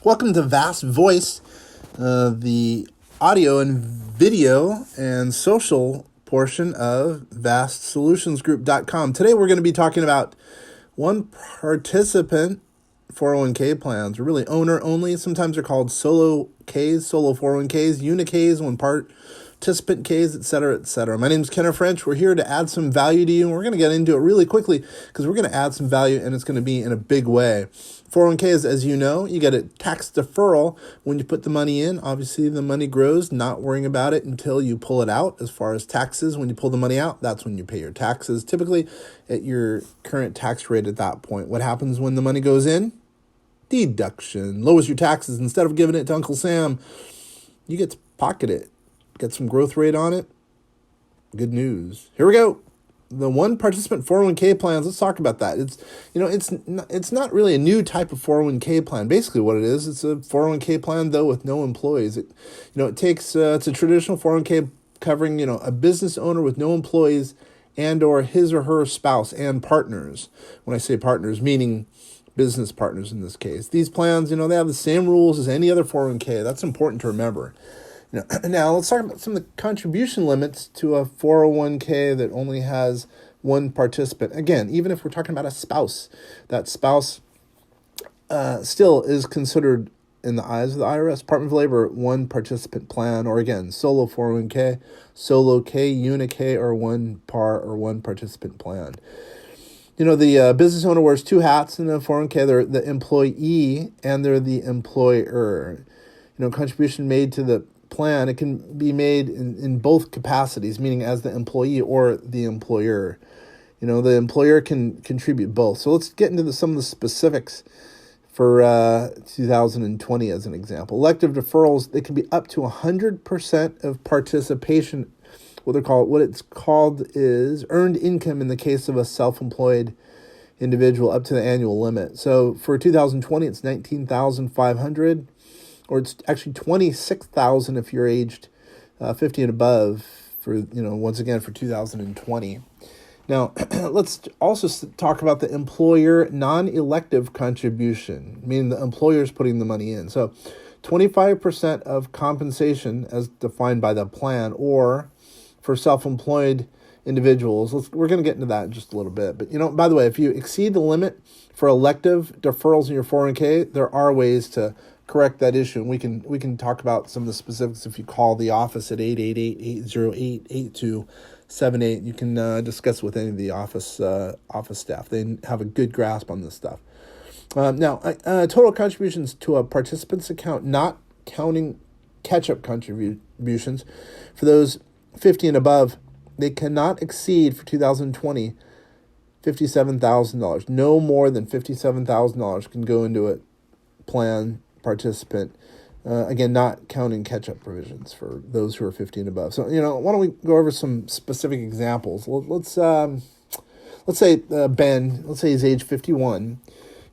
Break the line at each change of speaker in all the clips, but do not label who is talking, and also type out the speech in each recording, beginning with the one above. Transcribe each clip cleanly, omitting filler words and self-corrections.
Welcome to Vast Voice, the audio and video and social portion of vastsolutionsgroup.com. Today we're going to be talking about one participant 401k plans, or really owner only. Sometimes they're called solo 401ks, Uni-Ks, one participant Ks, etc., etc. My name is Kenner French. We're here to add some value to you, and we're going to get into it really quickly because we're going to add some value, and it's going to be in a big way. 401ks, as you know, you get a tax deferral when you put the money in. Obviously, the money grows, not worrying about it until you pull it out. As far as taxes, when you pull the money out, that's when you pay your taxes, typically at your current tax rate at that point. What happens when the money goes in? Deduction. Lowers your taxes. Instead of giving it to Uncle Sam, you get to pocket it. Get some growth rate on it. Good news. Here we go. The one participant 401k plans. Let's talk about that. It's not really a new type of 401k plan. Basically, what it is, it's a 401k plan though with no employees. It's a traditional 401k covering a business owner with no employees and or his or her spouse and partners. When I say partners, meaning business partners in this case. These plans, they have the same rules as any other 401k. That's important to remember. Now, let's talk about some of the contribution limits to a 401k that only has one participant. Again, even if we're talking about a spouse, that spouse still is considered, in the eyes of the IRS, Department of Labor, one participant plan, or again, solo 401k, solo K, Uni-K, or one par or one participant plan. The business owner wears two hats in a 401k. They're the employee and they're the employer. Contribution made to the plan, it can be made in both capacities, meaning as the employee or the employer. The employer can contribute both. So let's get into some of the specifics for 2020 as an example. Elective deferrals, they can be up to 100% of participation. What it's called is earned income in the case of a self-employed individual up to the annual limit. So for 2020, it's $19,500. Or it's actually $26,000 if you're aged 50 and above for, once again, for 2020. Now, let's also talk about the employer non-elective contribution, meaning the employer is putting the money in. So 25% of compensation as defined by the plan, or for self-employed individuals. We're going to get into that in just a little bit. But, by the way, if you exceed the limit for elective deferrals in your 401k, there are ways to correct that issue, and we can talk about some of the specifics if you call the office at 888-808-8278. You can discuss with any of the office staff. They have a good grasp on this stuff. Now, total contributions to a participant's account, not counting catch-up contributions, for those 50 and above, they cannot exceed for 2020 $57,000. No more than $57,000 can go into a plan participant, again, not counting catch-up provisions for those who are 50 and above. So, why don't we go over some specific examples? Let's say Ben, let's say he's age 51.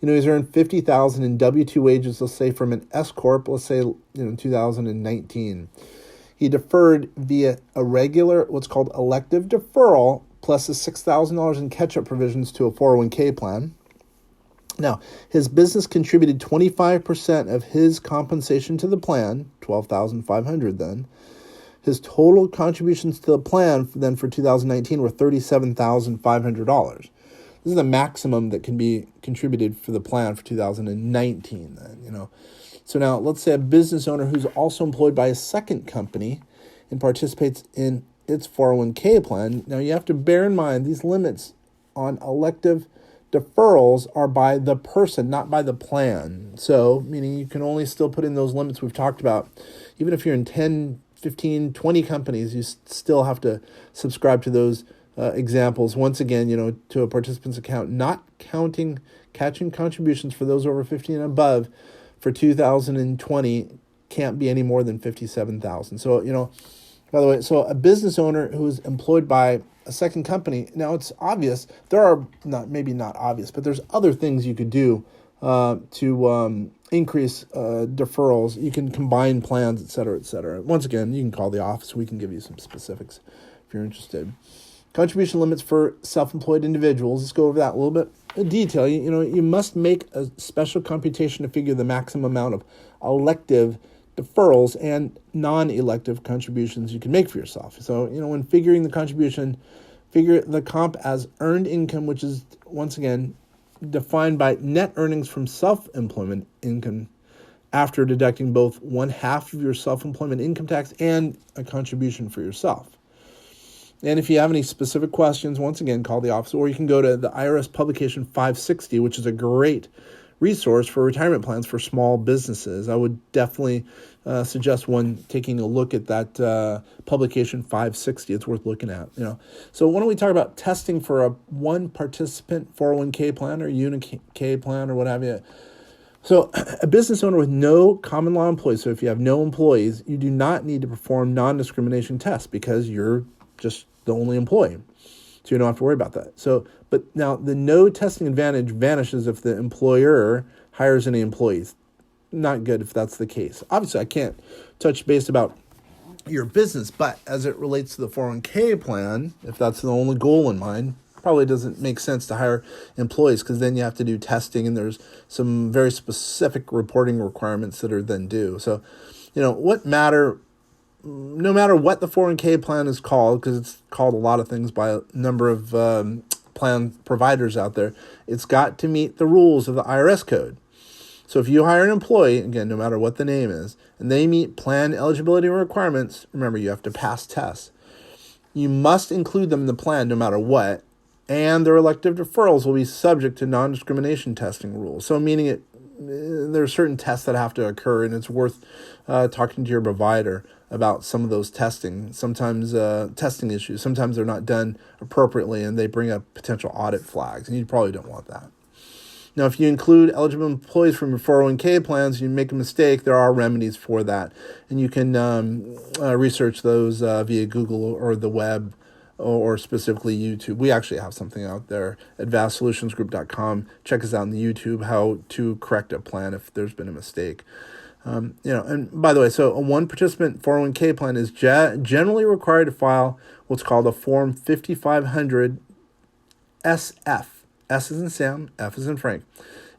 He's earned $50,000 in W-2 wages, let's say from an S corp, let's say 2019. He deferred via a regular, what's called elective deferral, plus the $6,000 in catch-up provisions to a 401k plan. Now, his business contributed 25% of his compensation to the plan, $12,500 then. His total contributions to the plan then for 2019 were $37,500. This is the maximum that can be contributed for the plan for 2019 then, So now, let's say a business owner who's also employed by a second company and participates in its 401k plan. Now, you have to bear in mind these limits on elective deferrals are by the person, not by the plan. So, meaning you can only still put in those limits we've talked about. Even if you're in 10, 15, 20 companies, you still have to subscribe to those examples. Once again, to a participant's account, not counting catching contributions for those over 50 and above for 2020 can't be any more than $57,000. So, by the way, so a business owner who's employed by a second company, now it's obvious, there are maybe not obvious, but there's other things you could do to increase deferrals. You can combine plans, et cetera, et cetera. Once again, you can call the office. We can give you some specifics if you're interested. Contribution limits for self-employed individuals. Let's go over that a little bit. detail. You must make a special computation to figure the maximum amount of elective deferrals and non-elective contributions you can make for yourself. So, when figuring the contribution, figure the comp as earned income, which is, once again, defined by net earnings from self-employment income after deducting both 1/2 of your self-employment income tax and a contribution for yourself. And if you have any specific questions, once again, call the office, or you can go to the IRS publication 560, which is a great resource for retirement plans for small businesses. I would definitely suggest taking a look at that publication 560. It's worth looking at. So why don't we talk about testing for a one participant 401k plan or Uni-K plan or what have you. So a business owner with no common law employees, so if you have no employees, you do not need to perform non-discrimination tests because you're just the only employee. So you don't have to worry about that. But now the no testing advantage vanishes if the employer hires any employees. Not good if that's the case. Obviously, I can't touch base about your business, but as it relates to the 401k plan, if that's the only goal in mind, probably doesn't make sense to hire employees because then you have to do testing and there's some very specific reporting requirements that are then due. So, no matter what the 401k plan is called, because it's called a lot of things by a number of plan providers out there, it's got to meet the rules of the IRS code. So if you hire an employee, again, no matter what the name is, and they meet plan eligibility requirements, remember, you have to pass tests. You must include them in the plan no matter what, and their elective deferrals will be subject to non-discrimination testing rules. So meaning there are certain tests that have to occur, and it's worth talking to your provider about some of those testing. Sometimes testing issues. Sometimes they're not done appropriately, and they bring up potential audit flags, and you probably don't want that. Now, if you include eligible employees from your 401k plans and you make a mistake, there are remedies for that, and you can research those via Google or the web, or specifically YouTube. We actually have something out there at vastsolutionsgroup.com. Check us out on the YouTube, how to correct a plan if there's been a mistake. And by the way, so a one participant 401k plan is generally required to file what's called a Form 5500 SF. S is in Sam, F is in Frank.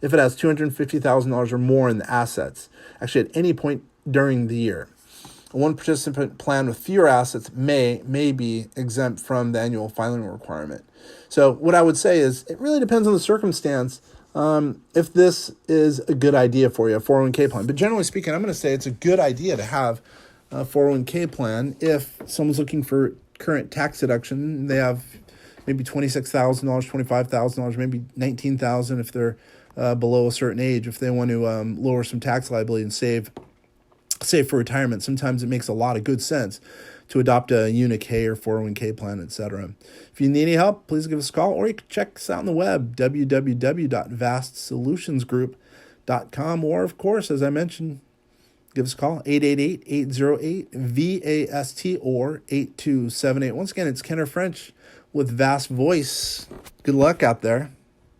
If it has $250,000 or more in the assets, actually at any point during the year. A one participant plan with fewer assets may be exempt from the annual filing requirement. So what I would say is it really depends on the circumstance if this is a good idea for you, a 401k plan. But generally speaking, I'm going to say it's a good idea to have a 401k plan if someone's looking for current tax deduction. They have maybe $26,000, $25,000, maybe $19,000 if they're below a certain age, if they want to lower some tax liability and save for retirement. Sometimes it makes a lot of good sense to adopt a Uni-K or 401k plan, etc. If you need any help, please give us a call, or you can check us out on the web, www.vastsolutionsgroup.com, or, of course, as I mentioned, give us a call, 888-808-VAST or 8278. Once again, it's Kenner French with Vast Voice. Good luck out there.